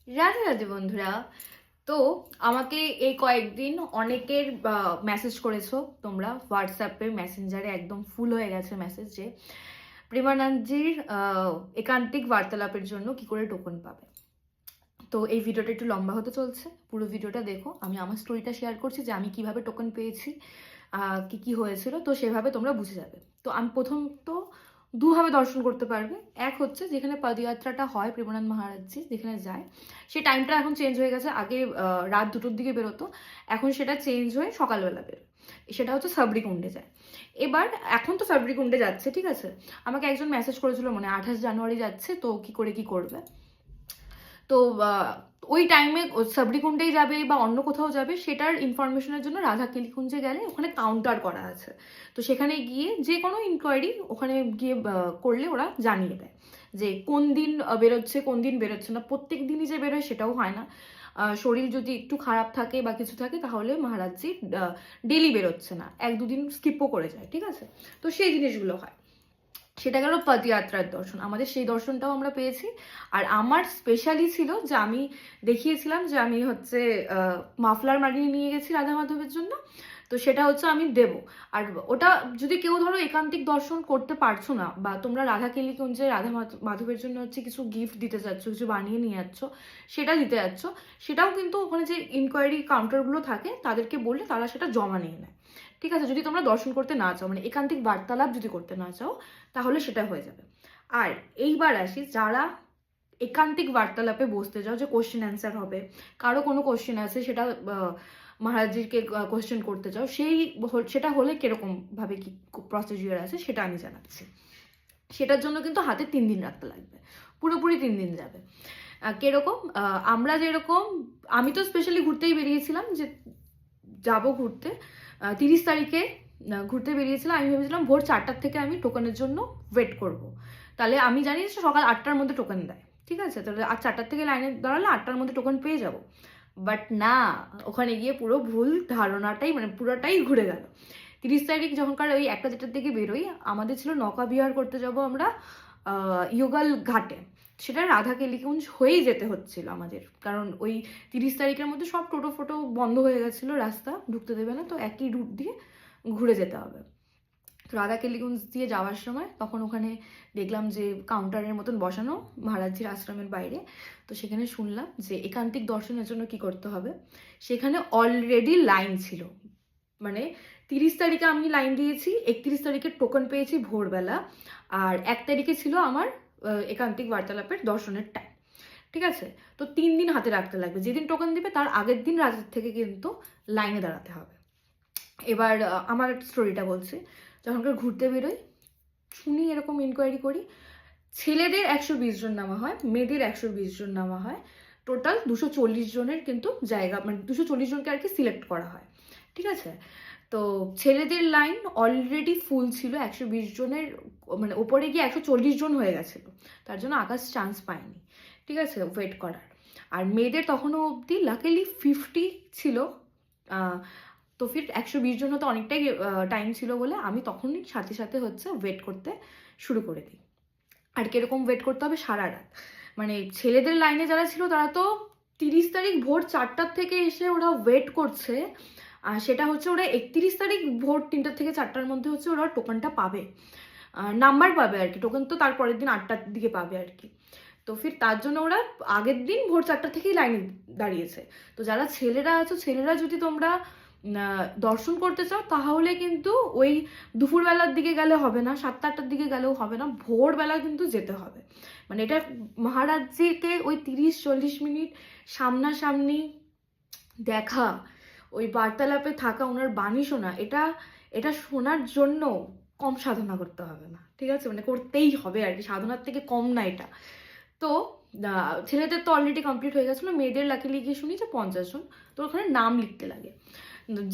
রাধে রাধে বন্ধুরা। তো আমাকে এই কয়েকদিন অনেকের মেসেজ করেছো তোমরা হোয়াটসঅ্যাপে, মেসেঞ্জারে একদম ফুল হয়ে গেছে মেসেজ যে প্রেমানন্দজির একান্তিক বার্তালাপের জন্য কি করে টোকন পাবে। তো এই ভিডিওটা একটু লম্বা হতে চলছে, পুরো ভিডিওটা দেখো। আমি আমার স্টোরিটা শেয়ার করছি যে আমি কিভাবে টোকন পেয়েছি, কি কি হয়েছিল, তো সেভাবে তোমরা বুঝে যাবে। তো আমি প্রথম তো দুভাবে দর্শন করতে পারবে। এক হচ্ছে যেখানে পদযাত্রাটা হয়, প্রেমানন্দ মহারাজজি যেখানে যায়, সেই টাইমটা এখন চেঞ্জ হয়ে গেছে। আগে রাত 2টোর দিকে বেরোতো, এখন সেটা চেঞ্জ হয়ে সকালবেলা বেরোয়। সেটা হচ্ছে সাবরিকুণ্ডে যায়। এবার এখন তো সাবরিকুণ্ডে যাচ্ছে, ঠিক আছে। আমাকে একজন মেসেজ করেছিল, মানে 28 জানুয়ারি যাচ্ছে, তো কি করে কি করবে। তো ওই টাইমে সাবরিকুণ্ডেই যাবে বা অন্য কোথাও যাবে, সেটার ইনফরমেশনের জন্য রাধা কেলিকুঞ্জে গেলে ওখানে কাউন্টার করা আছে। তো সেখানে গিয়ে যে কোনো ইনকোয়ারি ওখানে গিয়ে করলে ওরা জানিয়ে দেয় যে কোন দিন বেরোচ্ছে, কোন দিন বেরোচ্ছে না। প্রত্যেক দিনই যে বেরোয় সেটাও হয় না। শরীর যদি একটু খারাপ থাকে বা কিছু থাকে তাহলে মহারাজজি ডেলি বেরোচ্ছে না, 1-2 দিন স্কিপও করে যায়, ঠিক আছে। তো সেই জিনিসগুলো হয়। সেটা গেল পদযাত্রার দর্শন, আমাদের সেই দর্শনটাও আমরা পেয়েছি। আর আমার স্পেশালি ছিল যে আমি দেখিয়েছিলাম যে আমি হচ্ছে মাফলার মানিয়ে নিয়ে গেছি রাধা মাধবের জন্য। তো সেটা হচ্ছে আমি দেব। আর ওটা যদি কেউ ধরো একান্তিক দর্শন করতে পারছো না, বা তোমরা রাধা কেলিকুঞ্জে রাধা মাধবের জন্য হচ্ছে কিছু গিফট দিতে চাচ্ছ, কিছু বানিয়ে নিয়ে যাচ্ছ, সেটা দিতে যাচ্ছ, সেটাও কিন্তু ওখানে যে ইনকোয়ারি কাউন্টারগুলো থাকে তাদেরকে বললে তারা সেটা জমা নিয়ে নেয়, ঠিক আছে। যদি তোমরা দর্শন করতে না চাও, মানে একান্তিক বার্তালাপ যদি করতে না চাও, তাহলে সেটা হয়ে যাবে। আর এইবার আসি, যারা একান্তিক বার্তালাপে বসতে যাও, যে কোশ্চেন অ্যান্সার হবে, কারো কোনো কোশ্চেন আছে সেটা মহারাজজিকে কোশ্চেন করতে চাও, সেটা হলে কিরকম ভাবে কি প্রসিডিওর আছে সেটা আমি জানাচ্ছি। সেটার জন্য কিন্তু হাতে 3 দিন রাখতে লাগবে, পুরোপুরি 3 দিন যাবে। কিরকম, আমরা যেরকম, আমি তো স্পেশালি ঘুরতেই বেরিয়েছিলাম, যে যাব ঘুরতে। 30 তারিখে ঘুরতে বেরিয়েছিলাম। আমি ভেবেছিলাম ভোর 4টার থেকে আমি টোকনের জন্য ওয়েট করব। তাহলে আমি জানি যে সকাল 8টার মধ্যে টোকন দেয়, ঠিক আছে। তাহলে আর 4টার থেকে লাইনে দাঁড়ালে 8টার মধ্যে টোকন পেয়ে যাব। বাট না, ওখানে গিয়ে পুরো ভুল ধারণাটাই, মানে পুরোটাই ঘুরে গেল। 30 তারিখ যখনকার ওই 1টা-1টার দিকে বেরোই, আমাদের ছিল নৌকা বিহার করতে যাব আমরা ইয়োগাল ঘাটে। সেটা রাধা কেলিকুঞ্জ হয়েই যেতে হচ্ছিল আমাদের, কারণ ওই 30 তারিখের মধ্যে সব টোটো ফোটো বন্ধ হয়ে গেছিলো, রাস্তা ঢুকতে দেবে না, তো একই রুট দিয়ে ঘুরে যেতে হবে। তো রাধা কেলিকুঞ্জ দিয়ে যাওয়ার সময় তখন ওখানে দেখলাম যে কাউন্টারের মতন বসানো মহারাজজির আশ্রমের বাইরে। তো সেখানে শুনলাম যে একান্তিক দর্শনের জন্য কি করতে হবে। সেখানে অলরেডি লাইন ছিল, মানে 30 তারিখে আমি লাইন দিয়েছি, 31 তারিখে টোকন পেয়েছি ভোরবেলা, আর 1 তারিখে ছিল আমার একান্তিক বার্তালাপের দর্শনের টাইম, ঠিক আছে। তো 3 দিন হাতে রাখতে লাগবে, যেদিন টোকন দিবে তার আগের দিন রাতের থেকে কিন্তু লাইনে দাঁড়াতে হবে। এবার আমার স্টোরিটা বলছি। যখনকার ঘুরতে বেরোই, শুনি এরকম ইনকোয়ারি করি, ছেলেদের 120 জন নামা হয়, মেয়েদের 120 জন নামা হয়, টোটাল 240 জনের কিন্তু জায়গা, মানে 240 জনকে আর কি সিলেক্ট করা হয়, ঠিক আছে। তো ছেলেদের লাইন অলরেডি ফুল ছিল, 120 জনের মানে ওপরে গিয়ে 140 জন হয়ে গেছিলো। তার জন্য আকাশ চান্স পায়নি, ঠিক আছে, ওয়েট করার। আর মেয়েদের তখনও অবধি লাকিলি 50 ছিল। তো ফির 120 জন হতে অনেকটাই টাইম ছিল বলে আমি তখনই সাথে সাথে হচ্ছে ওয়েট করতে শুরু করে দিই। আর কিরকম ওয়েট করতে হবে, সারা রাত। মানে ছেলেদের লাইনে যারা ছিল তারা তো 30 তারিখ ভোর 4টার থেকে এসে ওরা ওয়েট করছে। আর সেটা হচ্ছে ওরা 31 তারিখ ভোর 3টার থেকে 4টার মধ্যে হচ্ছে ওরা টোকনটা পাবে, নাম্বার পাবে আর কি। টোকন তো তারপরের দিন 8টার দিকে পাবে আর কি। তো ফির তার জন্য ওরা আগের দিন ভোর 4টা থেকেই লাইনে দাঁড়িয়েছে। তো যারা ছেলেরা আছো, ছেলেরা যদি তোমরা দর্শন করতে চাও, তাহলে কিন্তু ওই দুপুরবেলার দিকে গেলে হবে না, 7টা-8টার দিকে গেলেও হবে না, ভোরবেলা কিন্তু যেতে হবে। মানে এটা মহারাজজিকে ওই 30-40 মিনিট সামনাসামনি দেখা, ওই বার্তালাপে থাকা, ওনার বাণী শোনা, এটা এটা শোনার জন্য কম সাধনা করতে হবে না, ঠিক আছে। মানে করতেই হবে আর কি, সাধনার থেকে কম না এটা। তো ছেলেদের তো অলরেডি কমপ্লিট হয়ে গেছিলো, মেয়েদের লাকিলি গিয়ে শুনি যে 50 জন। তো ওখানে নাম লিখতে লাগে,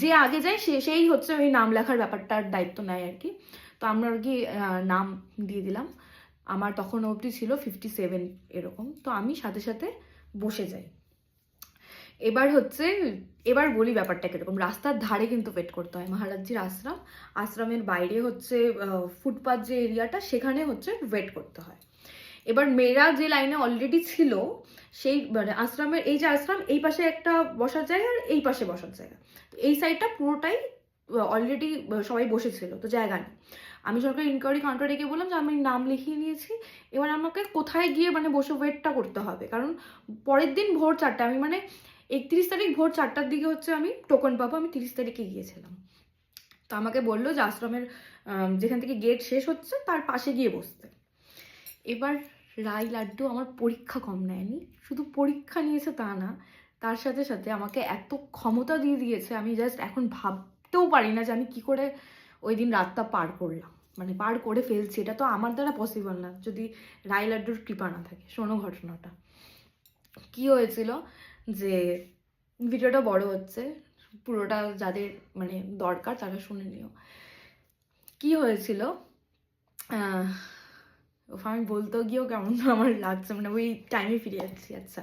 যে আগে যায় সেই হচ্ছে ওই নাম লেখার ব্যাপারটার দায়িত্ব নেয় আর কি। তো আমরা আর কি নাম দিয়ে দিলাম। আমার তখন অবধি ছিল 57 এরকম। তো আমি সাথে সাথে বসে যাই। এবার বলি ব্যাপারটা কিরকম। রাস্তার ধারে কিন্তু ওয়েট করতে হয়, মহারাজজির আশ্রমের বাইরে হচ্ছে ফুটপাথ যে এরিয়াটা, সেখানে হচ্ছে ওয়েট করতে হয়। এবার মেয়েরা যে লাইনে অলরেডি ছিল সেই মানে আশ্রমের এই যে আশ্রম, এই পাশে একটা বসার জায়গা আর এই পাশে বসার জায়গা, তো এই সাইডটা পুরোটাই অলরেডি সবাই বসেছিল, তো জায়গা নেই। আমি সরকারি ইনকোয়ারি কাউন্টারে গিয়ে বললাম যে আমি নাম লিখিয়ে নিয়েছি, এবার আমাকে কোথায় গিয়ে মানে বসে ওয়েটটা করতে হবে, কারণ পরের দিন ভোর 4টা, আমি মানে 31 তারিখ ভোর 4টার দিকে হচ্ছে আমি টোকন পাবো, আমি 30 তারিখে গিয়েছিলাম। তো আমাকে বললো যে আশ্রমের যেখান থেকে গেট শেষ হচ্ছে তার পাশে গিয়ে বসতে। এবার রাই লাড্ডু আমার পরীক্ষা কম নেয়নি, শুধু পরীক্ষা নিয়েছে তা না, তার সাথে সাথে আমাকে এত ক্ষমতা দিয়ে দিয়েছে, আমি জাস্ট এখন ভাবতেও পারি না যে আমি কি করে ওই দিন রাতটা পার করলাম, মানে পার করে ফেলছি। এটা তো আমার দ্বারা পসিবল না যদি রাই লাড্ডুর কৃপা না থাকে। শোনো ঘটনাটা কি হয়েছিল, যে ভিডিওটা বড় হচ্ছে, পুরোটা যাদের মানে দরকার তারা শুনে নিও। কি হয়েছিল, আমি বলতেও গিয়েও কেমন আমার লাগছে, মানে ওই টাইমে ফিরে যাচ্ছি। আচ্ছা,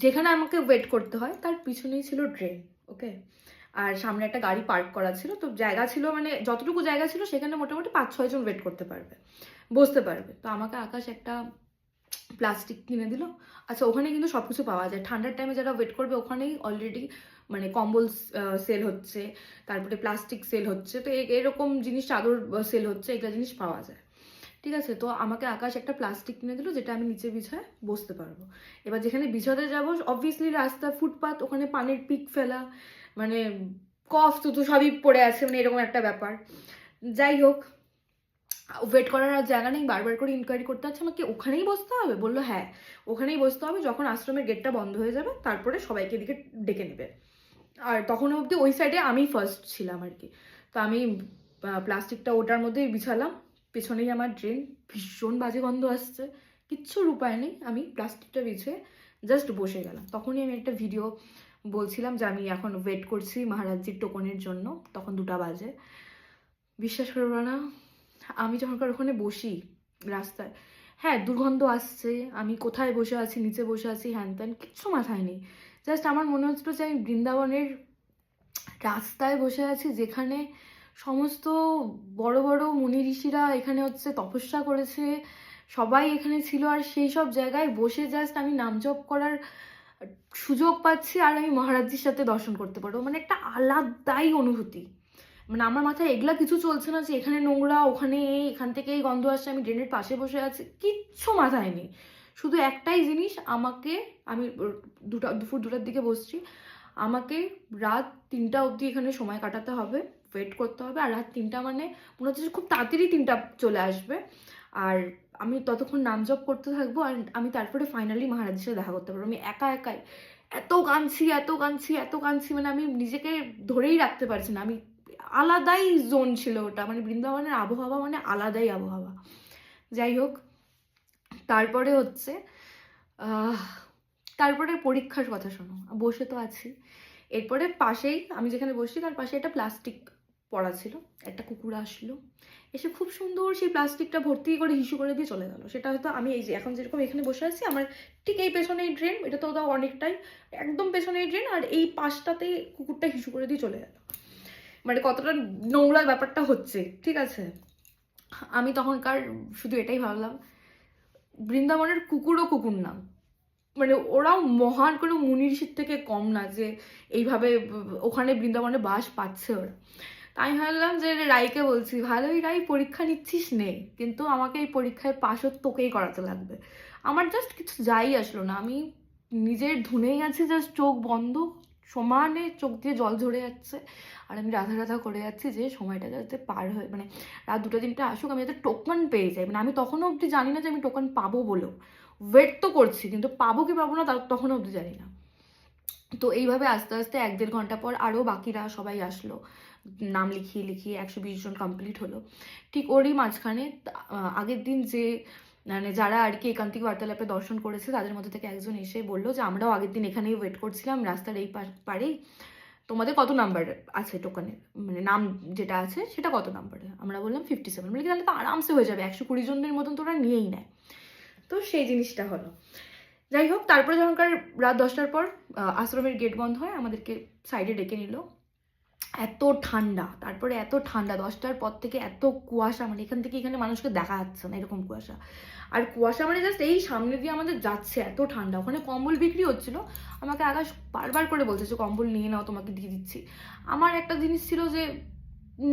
যেখানে আমাকে ওয়েট করতে হয় তার পিছনেই ছিল ড্রেন, ওকে, আর সামনে একটা গাড়ি পার্ক করা ছিল, তো জায়গা ছিল মানে যতটুকু জায়গা ছিল সেখানে মোটামুটি 5-6 জন ওয়েট করতে পারবে, বসতে পারবে। তো আমাকে আকাশ একটা প্লাস্টিক কিনে দিল। আচ্ছা, ওখানে কিন্তু সব কিছু পাওয়া যায়, ঠান্ডার টাইমে যারা ওয়েট করবে ওখানেই অলরেডি মানে কম্বল সেল হচ্ছে, তারপরে প্লাস্টিক সেল হচ্ছে, তো এরকম জিনিস, চাদর সেল হচ্ছে, এগুলো জিনিস পাওয়া যায়, ঠিক আছে। তো আমাকে আকাশ একটা প্লাস্টিক কিনে দিল যেটা আমি নিচে বিছায় বসতে পারবো। এবার যেখানে বিছাতে যাবো অবভিয়াসলি রাস্তা, ফুটপাথ, ওখানে পানির পিক ফেলা, মানে কফ তো সবই পড়ে আছে, মানে এরকম একটা ব্যাপার। যাই হোক, ওয়েট করার আর জায়গা নেই, বারবার করে ইনকোয়ারি করতে হচ্ছে আমাকে ওখানেই বসতে হবে। বললো হ্যাঁ ওখানেই বসতে হবে, যখন আশ্রমের গেটটা বন্ধ হয়ে যাবে তারপরে সবাইকে এদিকে ডেকে নেবে। আর তখন অবধি ওই সাইডে আমি ফার্স্ট ছিলাম আর কি। তো আমি প্লাস্টিকটা ওটার মধ্যেই বিছালাম, পেছনেই আমার ড্রেন, ভীষণ বাজে গন্ধ আসছে, কিচ্ছুর উপায় নেই, আমি প্লাস্টিকটা বিছিয়ে জাস্ট বসে গেলাম। তখনই আমি একটা ভিডিও বলছিলাম যে আমি এখন ওয়েট করছি মহারাজজির টোকনের জন্য, তখন 2টা বাজে। বিশ্বাস করবো না, আমি যখনকার ওখানে বসি রাস্তায়, হ্যাঁ দুর্গন্ধ আসছে, আমি কোথায় বসে আছি, নিচে বসে আছি, হ্যান ত্যান কিচ্ছু মাথায় নেই, জাস্ট আমার মনে হচ্ছিল যে আমি বৃন্দাবনের রাস্তায় বসে আছি, যেখানে সমস্ত বড় বড় মুনি ঋষিরা এখানে হচ্ছে তপস্যা করেছে, সবাই এখানে ছিল, আর সেই সব জায়গায় বসে জাস্ট আমি নাম জপ করার সুযোগ পাচ্ছি, আর আমি মহারাজজির সাথে দর্শন করতে পারবো, মানে একটা আলাদাই অনুভূতি। মানে আমার মাথায় এগুলা কিছু চলছে না যে এখানে নোংরা, ওখানে এখান থেকে এই গন্ধ আসছে, আমি ড্রেনের পাশে বসে আছি, কিচ্ছু মাথায় নেই। শুধু একটাই জিনিস, আমি দুপুর 2টার দিকে বসছি, আমাকে রাত 3টা অবধি এখানে সময় কাটাতে হবে, ওয়েট করতে হবে, আর রাত 3টা মানে মনে হচ্ছে খুব তাড়াতাড়ি 3টা চলে আসবে, আর আমি ততক্ষণ নাম জপ করতে থাকবো, আর আমি তারপরে ফাইনালি মহারাজের সাথে দেখা করতে পারবো। আমি একা একাই এত কাঁদছি, এত কাঁদছি, এত কাঁদছি, মানে আমি নিজেকে ধরেই রাখতে পারছি না। আমি আলাদাই জোন ছিল ওটা, মানে বৃন্দাবনের আবহাওয়া মানে আলাদাই আবহাওয়া। যাই হোক, তারপরে হচ্ছে তারপরে পরীক্ষার কথা শোনো, বসে তো আছি, এরপরে পাশেই আমি যেখানে বসছি তার পাশে একটা প্লাস্টিক পড়া ছিল, একটা কুকুর আসলো, এসে খুব সুন্দর সেই প্লাস্টিকটা ভর্তি করে হিসু করে দিয়ে চলে গেল। সেটা হয়তো আমি এই যে এখন যেরকম এখানে বসে আছি, আমার ঠিক এই পেছনেই ড্রেন, এটা তো তাও অনেকটাই, একদম পেছনেই ড্রেন, আর এই পাশটাতে কুকুরটা হিসু করে দিয়ে চলে গেল। মানে কতটা নোংরা ব্যাপারটা হচ্ছে, ঠিক আছে। আমি তখনকার শুধু এটাই ভাবলাম, বৃন্দাবনের কুকুরও কুকুর না, মানে ওরাও মহান কোনো মুনি ঋষির থেকে কম না যে এইভাবে ওখানে বৃন্দাবনে বাস পাচ্ছে ওরা। তাই ভাবলাম যে রাইকে বলছি, ভালোই রাই পরীক্ষা নিচ্ছিস নে, কিন্তু আমাকে এই পরীক্ষায় পাশও তোকেই করাতে লাগবে। আমার জাস্ট কিছু যাই আসলো না, আমি নিজের ধুনেই আছি, জাস্ট চোখ বন্ধ, সমানে চোখ দিয়ে জল ঝরে যাচ্ছে, আর আমি রাধা রাধা করে যাচ্ছি যে সময়টা যাতে পার হয়, মানে রাত 2টা 3টা আসুক, আমি যাতে টোকন পেয়ে যাই। মানে আমি তখনও অবধি জানি না যে আমি টোকন পাবো বলেও, ওয়েট তো করছি, কিন্তু পাবো কি পাবো না তখনও অবধি জানি না। তো এইভাবে আস্তে আস্তে 1-1.5 ঘন্টা পর আরও বাকিরা সবাই আসলো, নাম লিখিয়ে লিখিয়ে 120 জন কমপ্লিট হলো। ঠিক ওরই মাঝখানে আগের দিন যে মানে যারা আর কি একান্তিক বার্তালাপে দর্শন করেছে তাদের মধ্যে থেকে একজন এসে বললো যে আমরাও আগের দিন এখানেই ওয়েট করছিলাম রাস্তার এই পারেই, তোমাদের কত নাম্বার আছে টোকানে, মানে নাম যেটা আছে সেটা কত নাম্বারে। আমরা বললাম 57, মানে তাহলে তো আরামসে হয়ে যাবে, 120 জনের মতন তো ওরা নিয়েই নেয়। তো সেই জিনিসটা হলো। যাই হোক, তারপরে যখনকার রাত 10টার পর আশ্রমের গেট বন্ধ হয়, আমাদেরকে সাইডে ডেকে নিল, এত ঠান্ডা, তারপরে এত ঠান্ডা 10টার পর থেকে এত কুয়াশা, মানে এখান থেকে এখানে মানুষকে দেখা যাচ্ছে না এরকম কুয়াশা। আর কুয়াশা মানে জাস্ট এই সামনে দিয়ে আমাদের যাচ্ছে, এত ঠান্ডা। ওখানে কম্বল বিক্রি হচ্ছিল, আমাকে আকাশ বারবার করে বলছে যে কম্বল নিয়ে নাও, তোমাকে দিয়ে দিচ্ছি। আমার একটা জিনিস ছিল যে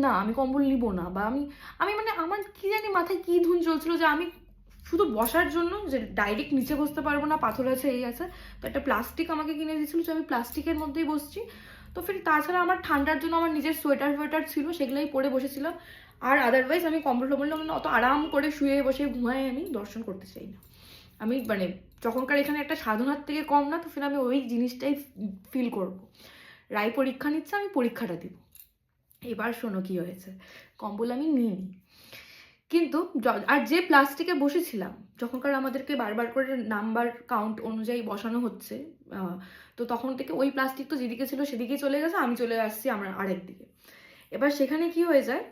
না, আমি কম্বল নিব না, বা আমি আমি মানে আমার কি জানি মাথায় কি ধুন চলছিল যে আমি শুধু বসার জন্য, যে ডাইরেক্ট নিচে বসতে পারবো না, পাথর আছে এই আছে, তো একটা প্লাস্টিক আমাকে কিনে দিয়েছিল যে আমি প্লাস্টিকের মধ্যেই বসছি। তো ফির তাছাড়া আমার ঠান্ডার জন্য আমার নিজের সোয়েটার ছিল, সেগুলোই পরে বসেছিলাম। আর আদারওয়াইজ আমি কম্বল টম্বল মানে অত আরাম করে শুয়ে বসে ঘুমায় আমি দর্শন করতে চাই না। আমি মানে যখনকার এখানে একটা সাধনার থেকে কম না, তো ফির আমি ওই জিনিসটাই ফিল করব। রায় পরীক্ষা নিচ্ছে, আমি পরীক্ষাটা দিব। এবার শোনো কি হয়েছে, কম্বল আমি নিইনি, কিন্তু আর যে প্লাস্টিকে বসেছিলাম, যখনকার আমাদেরকে বারবার করে নাম্বার কাউন্ট অনুযায়ী বসানো হচ্ছে, তো তখন থেকে ওই প্লাস্টিক তো যেদিকে ছিল সেদিকেই চলে গেছে, আমি চলে আসছি আমার আরেক দিকে। এবার সেখানে কি হয়ে যায়,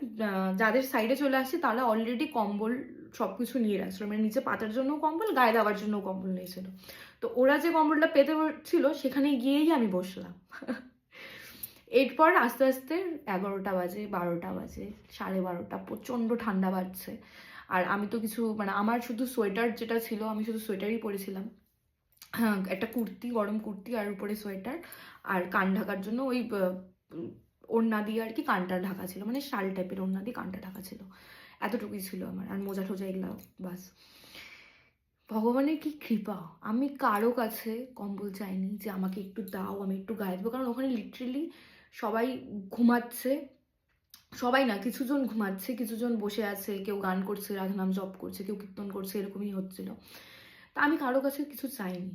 যাদের সাইডে চলে আসছে তারা অলরেডি কম্বল সব কিছু নিয়ে রাখছিল, মানে নিচে পাতার জন্য কম্বল, গায়ে দেওয়ার জন্য কম্বল নিয়েছিল। তো ওরা যে কম্বলটা পেতে ছিল সেখানে গিয়েই আমি বসলাম। এরপর আস্তে আস্তে 11টা বাজে, 12টা বাজে, 12:30, প্রচণ্ড ঠান্ডা বাজছে। আর আমি তো কিছু মানে আমার শুধু সোয়েটার যেটা ছিল, আমি শুধু সোয়েটারই পরেছিলাম। হ্যাঁ, একটা কুর্তি, গরম কুর্তি, আর উপরে সোয়েটার, আর কান ঢাকার জন্য ওই ওড়না দিয়ে আর কি কানটা ঢাকা ছিল, মানে শাল টাইপের ওড়না দিয়ে কানটা ঢাকা ছিল। এতটুকুই ছিল আমার, আর মোজা টোজা এগুলো বাস। ভগবানের কি কৃপা, আমি কারো কাছে কম্বল চাইনি যে আমাকে একটু দাও, আমি একটু গায়ে দেবো, কারণ ওখানে লিটারেলি সবাই ঘুমাচ্ছে। সবাই না, কিছুজন ঘুমাচ্ছে, কিছুজন বসে আছে, কেউ গান করছে, রাধানাম জপ করছে, কেউ কীর্তন করছে, এরকমই হচ্ছিল। তা আমি কারো কাছে কিছু চাইনি।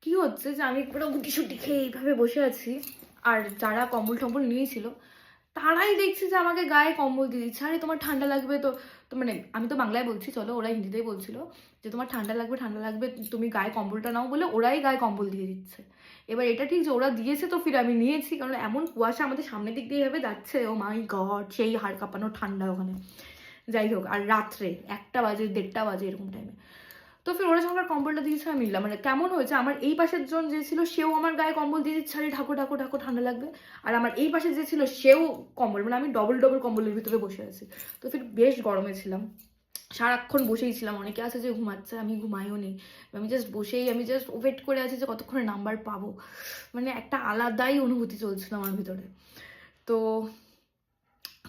কি হচ্ছে যে আমি পুরো গুটি সুটি খেয়ে এইভাবে বসে আছি, আর যারা কম্বল টম্বল নিয়েছিল তারাই দেখছি যে আমাকে গায়ে কম্বল দিয়ে দিচ্ছে। আরে তোমার ঠান্ডা লাগবে তো, তো মানে আমি তো বাংলায় বলছি, চলো, ওরা হিন্দিতেই বলছিল যে তোমার ঠান্ডা লাগবে, তুমি গায়ে কম্বলটা নাও বলে ওরাই গায়ে কম্বল দিয়ে দিচ্ছে। এবার এটা ঠিক যে ওরা দিয়েছে, তো ফির আমি নিয়েছি, কারণ এমন কুয়াশা আমাদের সামনের দিক দিয়ে এভাবে যাচ্ছে, ও মাই গড, সেই হাড় কাঁপানো ঠান্ডা ওখানে। যাই হোক, আর রাত্রে 1টা বাজে, 1:30টা বাজে এরকম টাইমে। তো ফির ওরা যখন কম্বলটা দিয়েছে আমি নিলাম, মানে কেমন হয়েছে, আমার এই পাশের জন যে ছিল সেও আমার গায়ে কম্বল দিয়ে দিচ্ছে, আরে ঢাকো ঢাকো ঢাকো ঠান্ডা লাগবে। আর আমার এই পাশে যে ছিল সেও কম্বল, মানে আমি ডবল ডবল কম্বলের ভিতরে বসে আছি। তো ফির বেশ গরমে ছিলাম, সারাক্ষণ বসেই ছিলাম। অনেকে আছে যে ঘুমাচ্ছে, আমি ঘুমাইও নি, আমি জাস্ট ওয়েট করে আছি যে কতক্ষণে নাম্বার পাবো। মানে একটা আলাদাই অনুভূতি চলছিল আমার ভিতরে। তো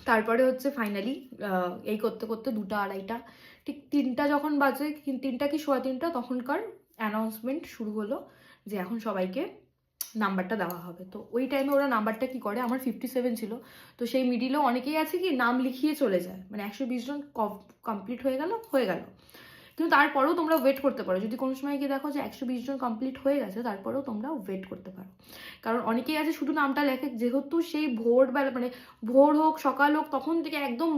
তারপরে হচ্ছে ফাইনালি এই করতে করতে 2টা 2:30, ঠিক 3টা যখন বাজে, 3টা কি 3:15, তখনকার অ্যানাউন্সমেন্ট শুরু হলো যে এখন সবাইকে নাম্বারটা দেওয়া হবে। তো ওই টাইমে ওরা নাম্বারটা কি করে, আমার 57 ছিল, তো সেই মিডিলেও অনেকেই আছে কি নাম লিখিয়ে চলে যায়, মানে 120 জন কমপ্লিট হয়ে গেল। কিন্তু তারপরেও তোমরা ওয়েট করতে পারো, যদি কোনো সময় গিয়ে দেখো যে 120 জন কমপ্লিট হয়ে গেছে, তারপরেও তোমরা ওয়েট করতে পারো। কারণ অনেকেই আছে শুধু নামটা লেখে, যেহেতু সেই ভোরবেলা, মানে ভোর হোক সকাল হোক, তখন থেকে একদম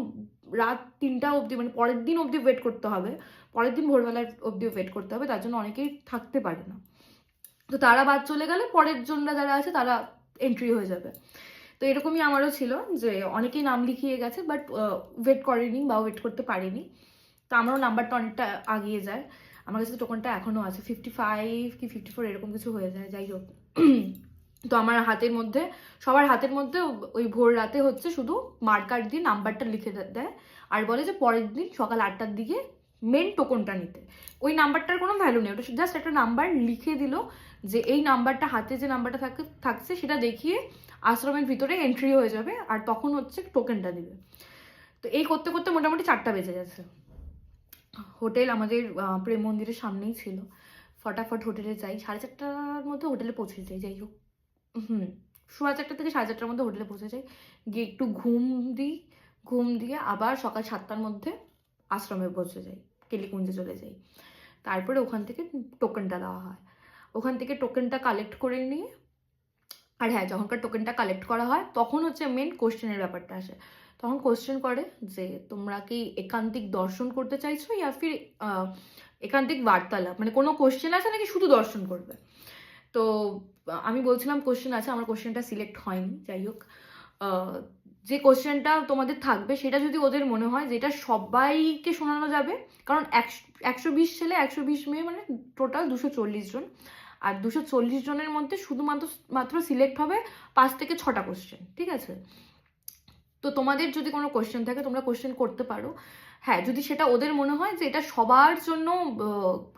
রাত 3টা অবধি, মানে পরের দিন অবধি ওয়েট করতে হবে, পরের দিন ভোরবেলা অবধি ওয়েট করতে হবে, তার জন্য অনেকেই থাকতে পারে না। তো তারা বাদ চলে গেলে পরের জনরা যারা আছে তারা এন্ট্রি হয়ে যাবে। তো এরকমই আমারও ছিল যে অনেকেই নাম লিখিয়ে গেছে, বাট ওয়েট করেনি বা ওয়েট করতে পারেনি। তো আমারও নাম্বারটা অনেকটা আগিয়ে যায়, আমার কাছে টোকনটা এখনও আছে, 55 কি 54 এরকম কিছু হয়ে যায়। যাই হোক, তো আমার হাতের মধ্যে, সবার হাতের মধ্যে ওই ভোর রাতে হচ্ছে শুধু মার্কার দিয়ে নাম্বারটা লিখে দেয়, আর বলে যে পরের দিন সকাল 8টার দিকে মেন টোকনটা নিতে। ওই নাম্বারটার কোনো ভ্যালু নেই, ওটা জাস্ট একটা নাম্বার লিখে দিল যে এই নাম্বারটা, হাতে যে নাম্বারটা থাকছে সেটা দেখিয়ে আশ্রমের ভিতরে এন্ট্রি হয়ে যাবে, আর তখন হচ্ছে টোকেনটা দিবে। তো এই করতে করতে মোটামুটি 4টা বেজে গেছে। হোটেল আমাদের প্রেম মন্দিরের সামনেই ছিল, ফটাফট হোটেলে যাই, 4:30টার মধ্যে হোটেলে পৌঁছে যাই। যাই হোক, 4:30 থেকে 4:30টার মধ্যে হোটেলে পৌঁছে যাই, গিয়ে একটু ঘুম দিয়ে আবার সকাল 7টার মধ্যে আশ্রমে পৌঁছে যাই, কেলিকুঞ্জে চলে যাই। তারপরে ওখান থেকে টোকেনটা দেওয়া হয়, ওখান থেকে টোকেনটা কালেক্ট করে নিয়ে, আর হ্যাঁ, যখনকার টোকেনটা কালেক্ট করা হয় তখন হচ্ছে মেন কোশ্চেনের ব্যাপারটা আসে। তখন কোশ্চেন করে যে তোমরা কি একান্তিক দর্শন করতে চাইছো, ইয়া ফির একান্তিক বার্তালাপ, মানে কোনো কোশ্চেন আছে নাকি শুধু দর্শন করবে। তো আমি বলছিলাম কোশ্চেন আছে, আমার কোশ্চেনটা সিলেক্ট হয়নি। যাই হোক, যে কোশ্চেনটা তোমাদের থাকবে সেটা যদি ওদের মনে হয় যেটা সবাইকে শোনানো যাবে, কারণ 120 ছেলে 120 মেয়ে, মানে টোটাল 240 জন, আর 240 জনের মধ্যে শুধুমাত্র সিলেক্ট হবে 5 থেকে 6টা কোশ্চেন, ঠিক আছে? তো তোমাদের যদি কোনো কোশ্চেন থাকে তোমরা কোশ্চেন করতে পারো। হ্যাঁ, যদি সেটা ওদের মনে হয় যে এটা সবার জন্য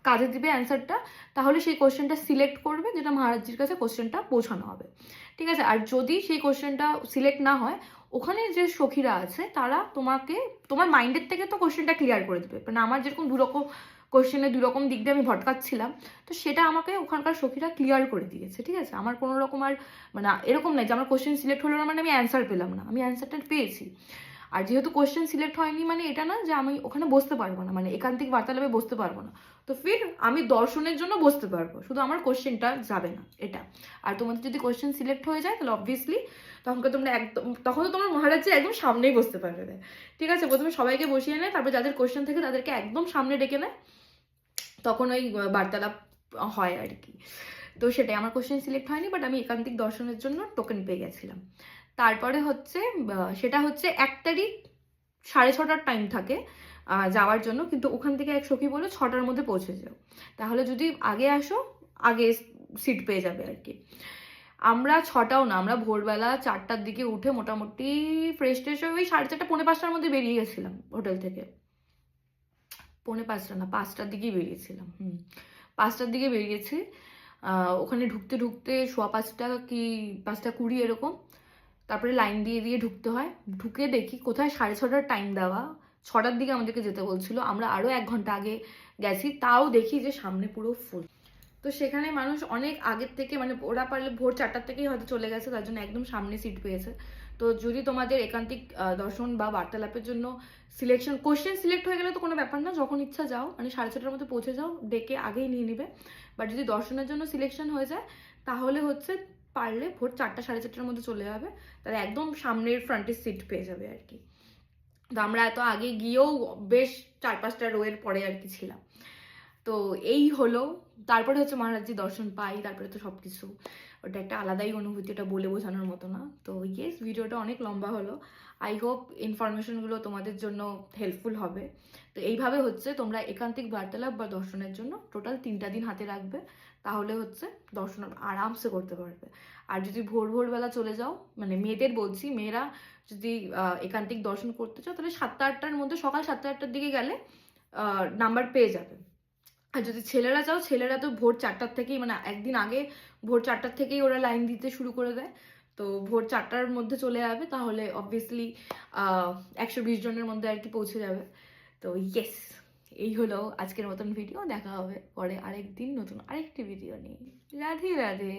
কাজে দিবে অ্যান্সারটা, তাহলে সেই কোশ্চেনটা সিলেক্ট করবে, যেটা মহারাজজির কাছে কোশ্চেনটা পৌঁছানো হবে, ঠিক আছে? আর যদি সেই কোশ্চেনটা সিলেক্ট না হয়, ওখানে যে সখীরা আছে তারা তোমার মাইন্ডের থেকে তো কোশ্চেনটা ক্লিয়ার করে দেবে। মানে আমার যেরকম দুরকম কোশ্চেনে দুরকম দিক দিয়ে আমি ভটকাচ্ছিলাম, তো সেটা আমাকে ওখানকার সখীরা ক্লিয়ার করে দিয়েছে, ঠিক আছে? আমার কোনো রকম আর মানে এরকম নয় যে আমার কোশ্চেন সিলেক্ট হলো না মানে আমি অ্যান্সার পেলাম না, আমি অ্যান্সারটা পেয়েছি। আর যেহেতু কোশ্চেন সিলেক্ট হয়নি মানে এটা না যে আমি ওখানে বসতে পারবো না, মানে একান্তিক বার্তালাপে বসতে পারবো না, তো ফির আমি দর্শনের জন্য বসতে পারবো, শুধু আমার কোশ্চেনটা যাবে না, এটা। আর তোমাদের যদি কোশ্চেন সিলেক্ট হয়ে যায় তাহলে অবভিয়াসলি তখন তো তোমার মহারাজের একদম সামনেই বসতে পারবে, ঠিক আছে? প্রথমে সবাইকে বসিয়ে নেয়, তারপর যাদের কোশ্চেন থাকে তাদেরকে একদম সামনে ডেকে নেয়, তখন ওই বার্তালাপ হয় আর কি। তো সেটাই, আমার কোশ্চেন সিলেক্ট হয়নি, বাট আমি একান্তিক দর্শনের জন্য টোকেন পেয়ে গেছিলাম। তারপরে হচ্ছে সেটা হচ্ছে 1 তারিখ 6:30টার টাইম থাকে যাওয়ার জন্য, কিন্তু ওখান থেকে এক সখী বলে 6টার মধ্যে পৌঁছে যাও, তাহলে যদি আগে আসো আগে সিট পেয়ে যাবে আর কি। আমরা 6টাও না, আমরা ভোরবেলা 4টার দিকে উঠে মোটামুটি ফ্রেশ ট্রেশ হয়ে ওই 4:30 5টার মধ্যে বেরিয়ে গেছিলাম হোটেল থেকে। 4:45 না, 5টার দিকেই বেরিয়েছিলাম। 5টার দিকে বেরিয়েছি। ওখানে ঢুকতে ঢুকতে 5:15 কি 5:20 এরকম, তারপরে লাইন দিয়ে দিয়ে ঢুকতে হয়। ঢুকে দেখি কোথায় 6:30টার টাইম দেওয়া, 6টার দিকে আমাদেরকে যেতে বলছিল, আমরা আরও 1 ঘন্টা আগে গেছি, তাও দেখি যে সামনে পুরো ফুল। তো সেখানে মানুষ অনেক আগের থেকে, মানে ওরা পারলে ভোর 4টার থেকেই হয়তো চলে গেছে, তার জন্য একদম সামনে সিট পেয়েছে। তো যদি তোমাদের একান্তিক দর্শন বা বার্তালাপের জন্য কোশ্চেন সিলেক্ট হয়ে গেলে তো কোনো ব্যাপার না, যখন ইচ্ছা যাও, মানে 6:30টার মধ্যে পৌঁছে যাও, ডেকে আগেই নিয়ে নিবে। বাট যদি দর্শনের জন্য সিলেকশন হয়ে যায় তাহলে হচ্ছে পারলে ভোর 4টা 4:30টার মধ্যে চলে যাবে, তাহলে একদম সামনের ফ্রন্টের সিট পেয়ে যাবে আর কি। তো আমরা এত আগে গিয়েও বেশ 4-5টা রোয়ের পরে আর কি ছিলাম। তো এই হলো, তারপরে হচ্ছে মহারাজজি দর্শন পাই, তারপরে তো সবকিছু, ওটা একটা আলাদাই অনুভূতি, ওটা বলে বোঝানোর মতো না। তো ইয়েস, ভিডিওটা অনেক লম্বা হলো, আই হোপ ইনফরমেশনগুলো তোমাদের জন্য হেল্পফুল হবে। তো এইভাবে হচ্ছে তোমরা একান্তিক বার্তালাপ বা দর্শনের জন্য টোটাল 3টা দিন হাতে রাখবে, তাহলে হচ্ছে দর্শন আরামসে করতে পারবে। আর যদি ভোরবেলা চলে যাও, মানে মেয়েদের বলছি, মেয়েরা যদি একান্তিক দর্শন করতে চাও তাহলে 7টা 8টার মধ্যে, সকাল 7টা 8টার দিকে গেলে নাম্বার পেয়ে যাবে। আর যদি ছেলেরা চাও, ছেলেরা তো ভোর 4টার থেকেই, মানে একদিন আগে ভোর 4টার থেকেই ওরা লাইন দিতে শুরু করে দেয়, তো ভোর 4টার মধ্যে চলে যাবে, তাহলে অবভিয়াসলি 120 জনের মধ্যে আর কি পৌঁছে যাবে। তো ইয়েস, এই হলো আজকের মতন ভিডিও, দেখা হবে পরে আরেকদিন নতুন আরেকটি ভিডিও নিয়ে। রাধে রাধে।